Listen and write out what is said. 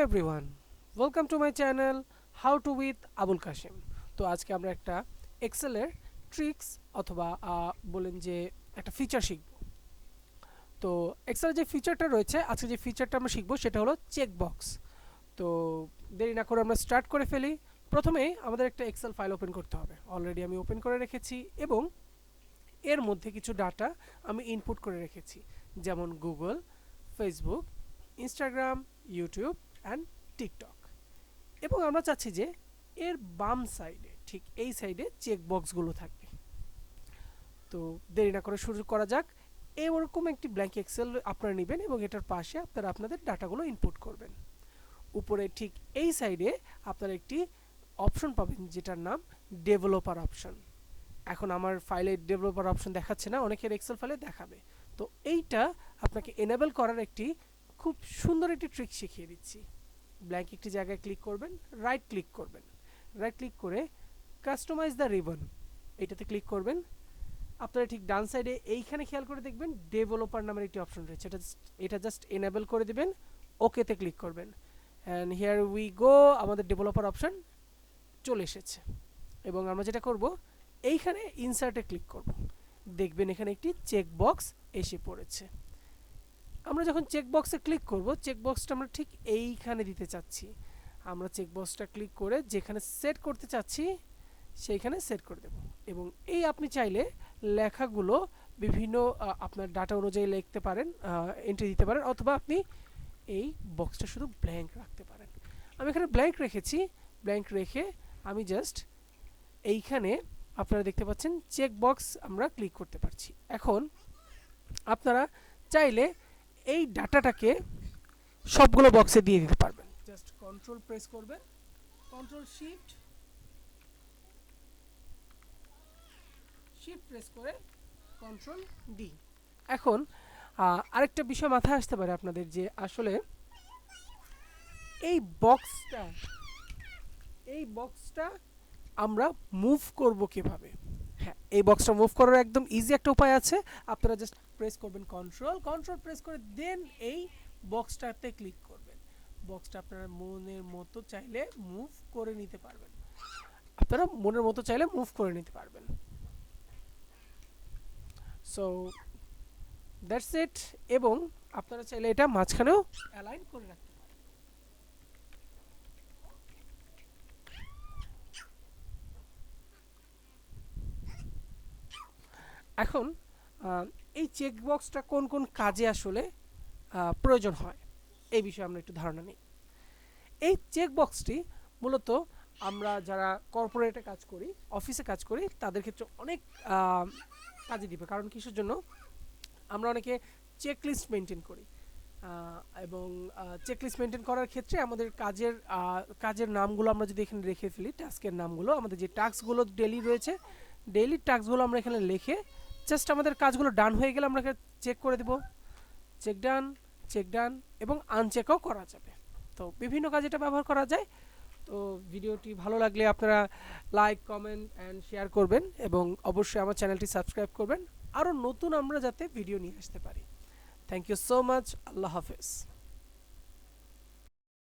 Everyone, welcome to my channel how to with Abul Kashem. তো আজকে আমরা একটা এক্সেলের ট্রিক্স অথবা বলেন যে একটা ফিচার শিখব। তো এক্সেলের যে ফিচারটা রয়েছে, আজকে যে ফিচারটা আমরা শিখব সেটা হলো চেক বক্স। তো দেরি না করে আমরা স্টার্ট করে ফেলি। প্রথমেই আমাদের একটা এক্সেল ফাইল ওপেন করতে হবে। অলরেডি আমি ওপেন করে রেখেছি এবং এর মধ্যে কিছু ডাটা আমি ইনপুট করে রেখেছি, যেমন Google, Facebook, Instagram, YouTube and TikTok. এবং আমরা চাচ্ছি যে এর বাম সাইডে, ঠিক এই সাইডে চেক বক্সগুলো থাকবে। তো দেরি না করে শুরু করা যাক। এরকম একটি ব্ল্যাঙ্ক এক্সেল আপনারা নেবেন এবং এটার পাশে আপনারা আপনাদের ডাটাগুলো ইনপুট করবেন। উপরে ঠিক এই সাইডে আপনারা একটি অপশন পাবেন যেটার নাম ডেভেলপার অপশন। এখন আমার ফাইলে ডেভেলপার অপশন দেখাচ্ছে না, অনেকের এক্সেল ফাইলে দেখাবে। তো এইটা আপনাকে এনেবল করার একটি খুব সুন্দর একটি ট্রিক শিখিয়ে দিচ্ছি। ব্ল্যাঙ্ক একটি জায়গায় ক্লিক করবেন, রাইট ক্লিক করবেন, রাইট ক্লিক করে কাস্টমাইজ দ্য রিবন এইটাতে ক্লিক করবেন। আপনারা ঠিক ডান সাইডে এইখানে খেয়াল করে দেখবেন ডেভেলপার নামের একটি অপশন রয়েছে, এটা জাস্ট এনেবল করে দিবেন, ওকেতে ক্লিক করবেন। অ্যান্ড হিয়ার উই গো, আমাদের ডেভেলপার অপশন চলে এসেছে। এবং আমরা যেটা করব, এইখানে ইনসার্টে ক্লিক করব, দেখবেন এখানে একটি চেক বক্স এসে পড়েছে। আমরা যখন চেক বক্সে ক্লিক করব, চেক বক্সটা আমরা ঠিক এইখানে দিতে চাচ্ছি। আমরা চেক বক্সটা ক্লিক করে যেখানে সেট করতে চাচ্ছি সেইখানে সেট করে দেব। এবং এই আপনি চাইলে লেখাগুলো বিভিন্ন আপনার ডাটা অনুযায়ী লিখতে পারেন, এন্ট্রি দিতে পারেন, অথবা আপনি এই বক্সটা শুধু ব্ল্যাঙ্ক রাখতে পারেন। আমি এখানে ব্ল্যাঙ্ক রেখেছি। ব্ল্যাঙ্ক রেখে আমি জাস্ট এইখানে আপনারা দেখতে পাচ্ছেন চেক বক্স আমরা ক্লিক করতে পারছি। এখন আপনারা চাইলে এই ডাটাটাকে সবগুলো বক্সে দিয়ে দিতে পারবেন। জাস্ট কন্ট্রোল প্রেস করবেন, কন্ট্রোল শিফট প্রেস করে কন্ট্রোল ডি। এখন আরেকটা বিষয় মাথায় আসতে পারে আপনাদের, যে আসলে এই বক্সটা আমরা মুভ করব কিভাবে। হ্যাঁ, এই বক্সটা মুভ করার একদম ইজি একটা উপায় আছে। আপনারা জাস্ট প্রেস করবেন কন্ট্রোল প্রেস করে দেন এই বক্সটাতে ক্লিক করবেন। বক্সটা আপনারা মনের মতো চাইলে মুভ করে নিতে পারবেন। So that's it. এবং আপনারা চাইলে এটা মাঝখানেও অ্যালাইন করে রাখতে পারেন। এখন এই চেক বক্সটা কোন কোন কাজে আসলে প্রয়োজন হয় এই বিষয়ে আমরা একটু ধারণা নিই। এই চেক বক্সটি মূলত আমরা যারা কর্পোরেটে কাজ করি, অফিসে কাজ করি, তাদের ক্ষেত্রে অনেক কাজে দিবে। কারণ কিসের জন্য? আমরা অনেকে চেক লিস্ট মেনটেন করি, এবং চেক লিস্ট মেনটেন করার ক্ষেত্রে আমাদের কাজের নামগুলো আমরা যদি এখানে রেখে ফেলি, টাস্কের নামগুলো, আমাদের যে টাস্কগুলো ডেইলি রয়েছে, ডেইলি টাস্কগুলো আমরা এখানে লিখে জাস্ট আমাদের কাজগুলো ডান হয়ে গেলে আমরা চেক করে দেব। চেক ডান এবং আনচেকও করা যাবে। তো বিভিন্ন কাজে এটা ব্যবহার করা যায়। তো ভিডিওটি ভালো লাগলে আপনারা লাইক, কমেন্ট অ্যান্ড শেয়ার করবেন এবং অবশ্যই আমার চ্যানেলটি সাবস্ক্রাইব করবেন, আরও নতুন আমরা যাতে ভিডিও নিয়ে আসতে পারি। Thank you so much. আল্লাহ হাফেজ।